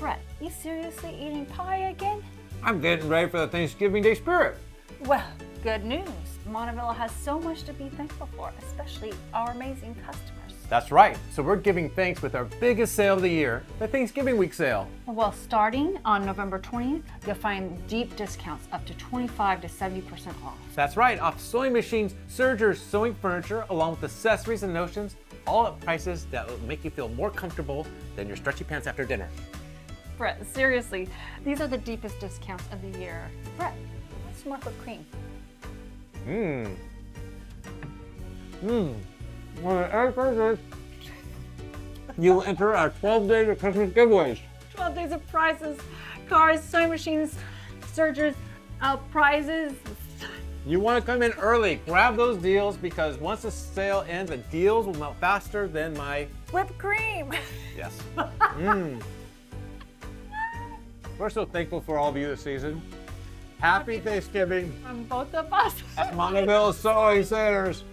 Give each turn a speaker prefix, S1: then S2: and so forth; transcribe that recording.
S1: Brett, you seriously eating pie again?
S2: I'm getting ready for the Thanksgiving Day spirit.
S1: Well, good news. Montavilla has so much to be thankful for, especially our amazing customers.
S2: That's right. So we're giving thanks with our biggest sale of the year, the Thanksgiving week sale.
S1: Well, starting on November 20th, you'll find deep discounts up to 25 to 70% off.
S2: That's right, off sewing machines, sergers, sewing furniture, along with accessories and notions, all at prices that will make you feel more comfortable than your stretchy pants after dinner.
S1: Brett, seriously, these are the deepest discounts of the year. Brett, what's some more whipped cream?
S2: Well, the other part is, you will enter our 12 days of Christmas giveaways.
S1: 12 days of prizes, cars, sewing machines, sergers, prizes.
S2: You want to come in early, grab those deals, because once the sale ends, the deals will melt faster than my
S1: Whipped cream.
S2: yes. We're so thankful for all of you this season. Happy Thanksgiving
S1: From both of us.
S2: at Montavilla Sewing Centers.